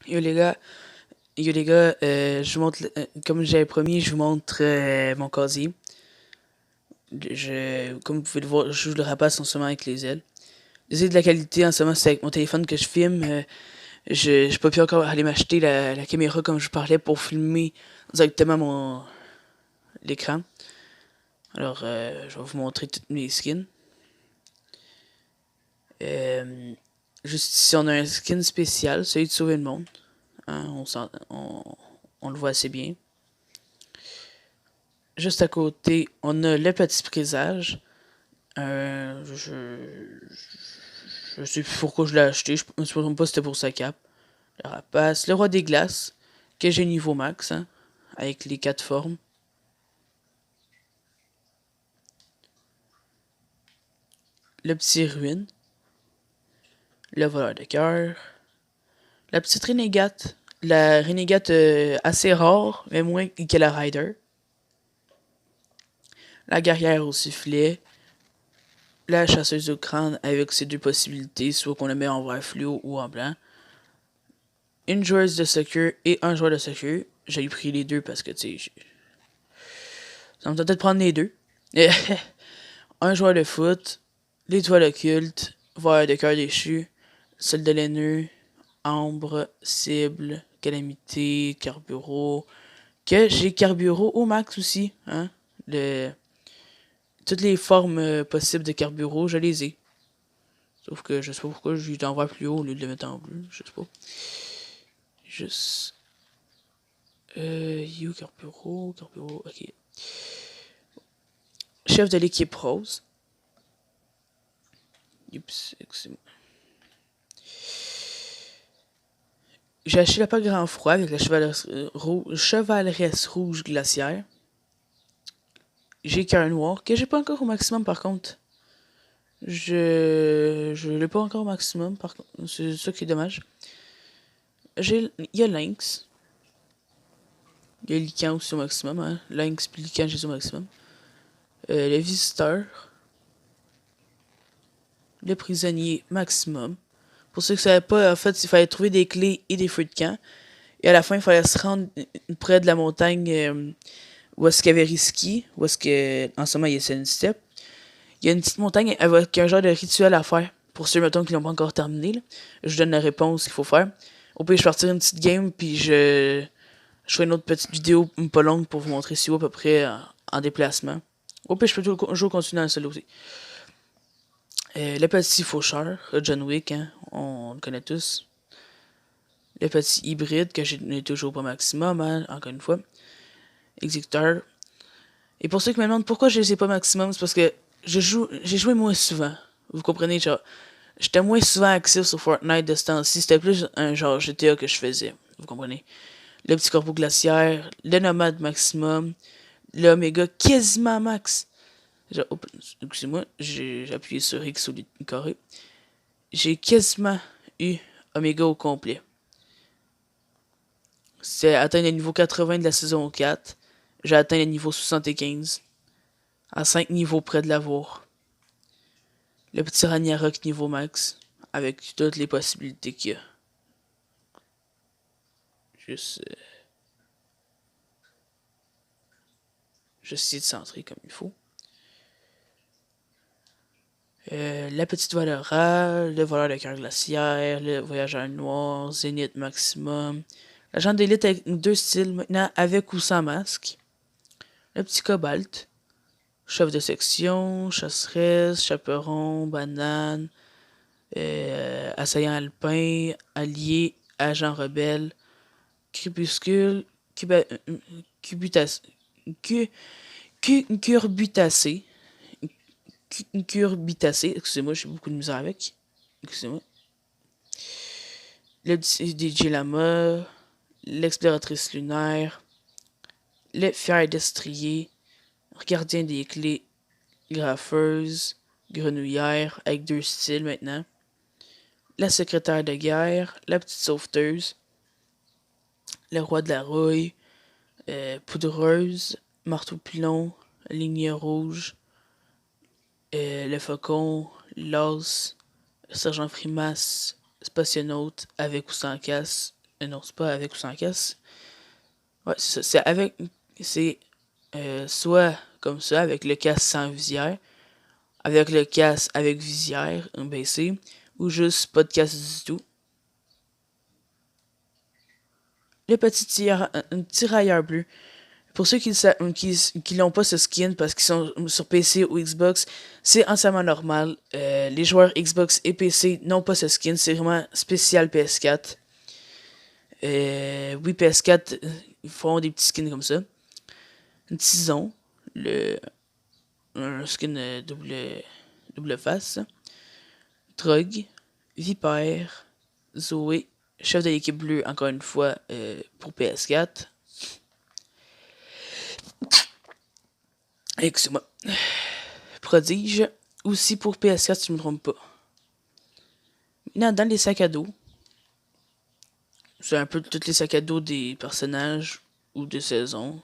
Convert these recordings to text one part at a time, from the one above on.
Yo les gars, je vous montre, comme j'avais promis, je vous montre mon casier. Comme vous pouvez le voir, je joue le rapace en ce moment avec les ailes. Désolé de la qualité, en ce moment c'est avec mon téléphone que je filme. Je peux plus encore aller m'acheter la caméra comme je parlais pour filmer directement l'écran. Alors, je vais vous montrer toutes mes skins. Euh, Juste ici, on a un skin spécial, celui de sauver le monde. Hein, on le voit assez bien. Juste à côté, on a le petit présage. Euh, je, je sais plus pourquoi je l'ai acheté. Je me souviens pas si c'était pour sa cape. Le rapace. Le roi des glaces. Que j'ai niveau max. Hein, avec les 4 formes. Le petit ruine. Le voleur de cœur. La petite renégate. La renégate assez rare, mais moins que la rider. La guerrière au sifflet. La chasseuse au crâne avec ses deux possibilités, soit qu'on la met en vert fluo ou en blanc. Une joueuse de soccer et un joueur de soccer. J'ai pris les deux parce que, tu sais, ça me tentait de prendre les deux. Un joueur de foot, l'étoile occulte, voir de cœur déchu, solde de laineux, ambre, cible, calamité, carburo. Que j'ai carburo au max aussi, hein. Toutes les formes possibles de carburo, je les ai. Sauf que je sais pas pourquoi je l'envoie plus haut au lieu de le mettre en bleu, je sais pas. Juste. Carburo, ok. Chef de l'équipe rose. Oups, excusez-moi. J'ai acheté la pas grand froid avec la chevaleresse rouge glaciaire. J'ai cœur noir, que j'ai pas encore au maximum par contre. Je l'ai pas encore au maximum, par contre. C'est ça qui est dommage. Il y a Lynx. Il y a Lycan aussi au maximum. Hein. Lynx puis Lycan, j'ai au maximum. Le visiteur. Le prisonnier maximum. Pour ceux qui ne savaient pas, en fait, il fallait trouver des clés et des feux de camp. Et à la fin, il fallait se rendre près de la montagne où est-ce qu'il y avait Risky, où est-ce que, en ce moment, il y a une step. Il y a une petite montagne avec un genre de rituel à faire. Pour ceux, mettons, qui l'ont pas encore terminé, là. Je donne la réponse qu'il faut faire. Au pire, je partir une petite game, puis je ferai une autre petite vidéo pas longue pour vous montrer si haut à peu près en déplacement. Au pire, je peux toujours continuer dans le solo aussi. Le petit faucheur, John Wick, hein, on le connaît tous. Le petit hybride, que j'ai toujours pas maximum, hein, encore une fois. Exécuteur. Et pour ceux qui me demandent pourquoi je les ai pas maximum, c'est parce que j'ai joué moins souvent. Vous comprenez, genre, j'étais moins souvent actif sur Fortnite de ce temps-ci. C'était plus un genre GTA que je faisais. Vous comprenez? Le petit corbeau glaciaire, le nomade maximum, l'oméga quasiment max. Genre, excusez-moi, j'ai appuyé sur X au lieu de carré. J'ai quasiment eu oméga au complet. C'est atteindre le niveau 80 de la saison 4. J'ai atteint le niveau 75. À 5 niveaux près de l'avoir. Le petit Ragnarok niveau max. Avec toutes les possibilités qu'il y a. Juste. Juste essayer de centrer comme il faut. La petite Valora, le voleur de cœur glaciaire, le voyageur noir, Zénith maximum. L'agent d'élite avec deux styles maintenant, avec ou sans masque. Le petit cobalt. Chef de section, chasseresse, chaperon, banane, assaillant alpin, allié, agent rebelle, crépuscule, cubutas, curbitacé, curbitacé, excusez-moi, j'ai beaucoup de misère avec, excusez-moi, le DJ Lama, l'exploratrice lunaire, le fier destrier, gardien des clés, graffeuse, grenouillère, avec deux styles maintenant, la secrétaire de guerre, la petite sauveteuse, le roi de la rouille, poudreuse, marteau pilon, ligne rouge, le faucon, l'os, sergent frimas, spationaute avec ou sans casse, Non, c'est pas avec ou sans casque. Ouais, c'est ça. C'est avec. C'est soit comme ça, avec le casque sans visière, avec le casque avec visière baissé, ou juste pas de casque du tout. Le petit tirailleur bleu. Pour ceux qui l'ont pas ce skin parce qu'ils sont sur PC ou Xbox, c'est entièrement normal. Les joueurs Xbox et PC n'ont pas ce skin, c'est vraiment spécial PS4. Oui, PS4, ils font des petits skins comme ça. Tison, le, un skin double face. Trog, Viper, Zoé, chef de l'équipe bleue, encore une fois, pour PS4. Excuse-moi. Prodige, aussi pour PS4, si je ne me trompe pas. Maintenant, dans les sacs à dos, c'est un peu tous les sacs à dos des personnages ou des saisons.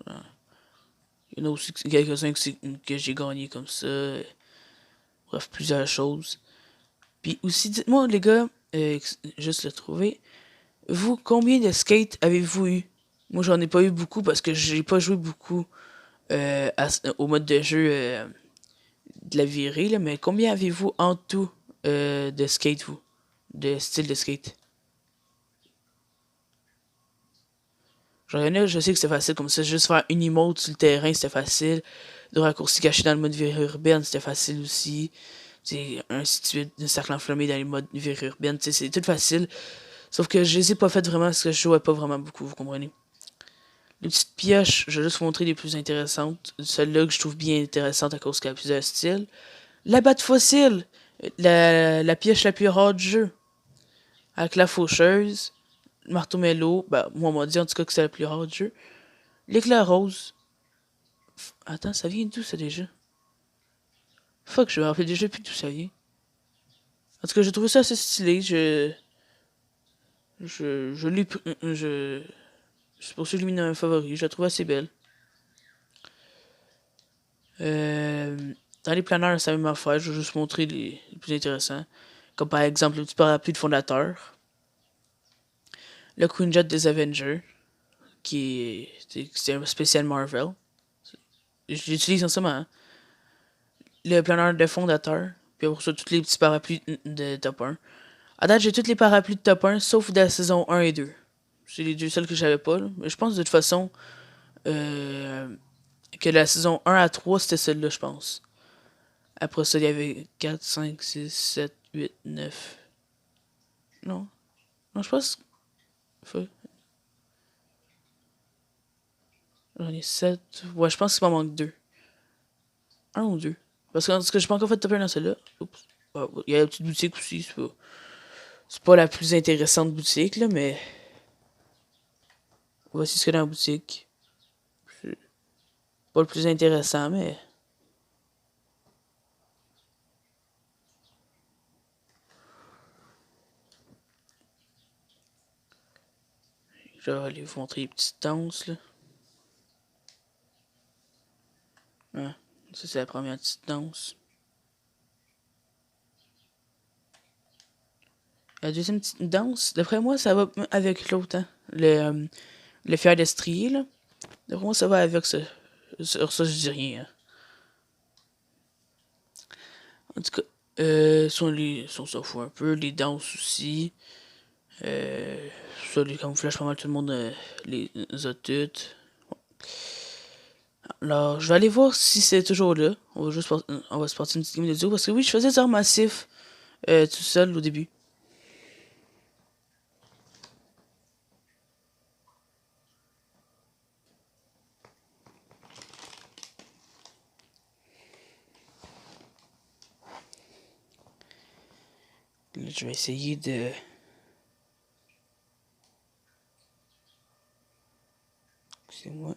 Il y en a aussi quelques-uns que j'ai gagnés comme ça. Bref, plusieurs choses. Puis aussi, dites-moi, les gars, juste le trouver. Vous, combien de skates avez-vous eu? Moi, j'en ai pas eu beaucoup parce que j'ai pas joué beaucoup au mode de jeu de la virée, là, mais combien avez-vous en tout de skate, vous? De style de skate? Genre, y en a, je sais que c'était facile comme ça, juste faire une emote sur le terrain, c'était facile. De raccourci caché dans le mode virée urbaine, c'était facile aussi. C'est un situé d'un cercle enflammé dans les modes virée urbaine, c'est tout facile. Sauf que je les ai pas faites vraiment parce que je jouais pas vraiment beaucoup, vous comprenez? Les petites pioches, je vais juste vous montrer les plus intéressantes. Celle-là que je trouve bien intéressante à cause qu'elle a plusieurs styles. La batte fossile, la pioche la plus rare du jeu. Avec la faucheuse, le marteau mélo, bah moi on m'a dit en tout cas que c'est la plus rare du jeu. L'éclair rose. Attends, ça vient d'où ça déjà? Fuck, je me rappelle déjà plus d'où ça vient. En tout cas, j'ai trouvé ça assez stylé. Je l'ai. C'est pour ça que je l'ai mis dans un favori. Je la trouve assez belle. Dans les planeurs, c'est la même affaire. Je vais juste montrer les plus intéressants. Comme par exemple le petit parapluie de fondateur. Le Queen Jet des Avengers. C'est un spécial Marvel. Je l'utilise en ce moment. Hein. Le planeur de fondateur. Puis pour ça, tous les petits parapluies de top 1. À date, j'ai tous les parapluies de top 1, sauf de la saison 1 et 2. C'est les deux seuls que j'avais pas. Là. Mais je pense de toute façon que la saison 1 à 3, c'était celle-là, je pense. Après ça, il y avait 4, 5, 6, 7, 8, 9. Non. Non, je pense. J'en ai 7. Ouais, je pense qu'il m'en manque 2. Un ou 2. Parce que j'ai pas encore fait de top 1 dans celle-là. Oups. Il y a la petite boutique aussi. C'est pas la plus intéressante boutique, là, mais. Voici ce qu'il y a dans la boutique. C'est pas le plus intéressant, mais. Je vais aller vous montrer les petites danses, là. Ouais. Ça, c'est la première petite danse. La deuxième petite danse, d'après moi, ça va avec l'autre, hein. Le fer d'estrier, là. D'après moi, ça va avec ça. Sur ça, je dis rien. Hein. En tout cas, son s'en fout un peu. Les danses aussi. Ça, les camouflages, pas mal tout le monde les a toutes. Alors, je vais aller voir si c'est toujours là. On va se partir une petite game de duo. Parce que oui, je faisais des arts massifs tout seul au début. Là, je vais essayer de... Excusez-moi.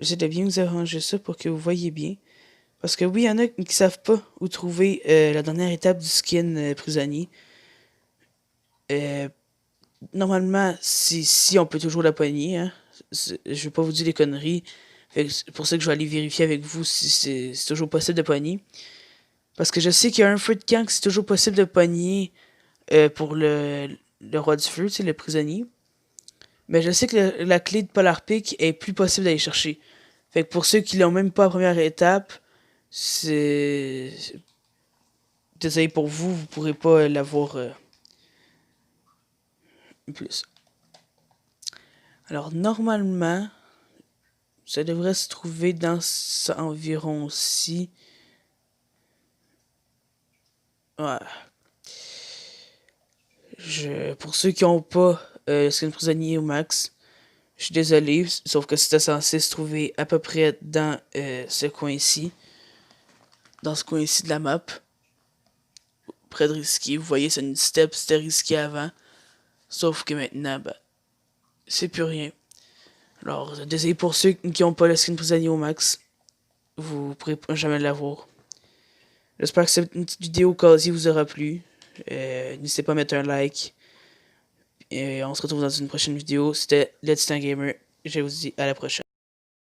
J'essaie de bien vous arranger ça pour que vous voyez bien. Parce que oui, il y en a qui savent pas où trouver la dernière étape du skin prisonnier. Normalement, si on peut toujours la pogner, hein. Je vais pas vous dire des conneries. C'est pour ça que je vais aller vérifier avec vous si c'est toujours possible de pogner. Parce que je sais qu'il y a un feu de camp que c'est toujours possible de pogner pour le roi du feu, c'est le prisonnier. Mais je sais que la clé de Polar Peak est plus possible d'aller chercher. Fait que pour ceux qui l'ont même pas à première étape, c'est... Désolé pour vous, vous pourrez pas l'avoir plus. Alors normalement, ça devrait se trouver dans ça environ-ci. Ouais. Pour ceux qui ont pas Skin Prisonnier au max, je suis désolé, sauf que c'était censé se trouver à peu près dans ce coin-ci. Dans ce coin-ci de la map. Près de Risky. Vous voyez, c'est une step, c'était Risky avant. Sauf que maintenant, ben, c'est plus rien. Alors, désolé pour ceux qui n'ont pas le skin prisonnier au max. Vous pourrez jamais l'avoir. J'espère que cette petite vidéo quasi vous aura plu. N'hésitez pas à mettre un like. Et on se retrouve dans une prochaine vidéo. C'était Let's Stand Gamer. Je vous dis à la prochaine.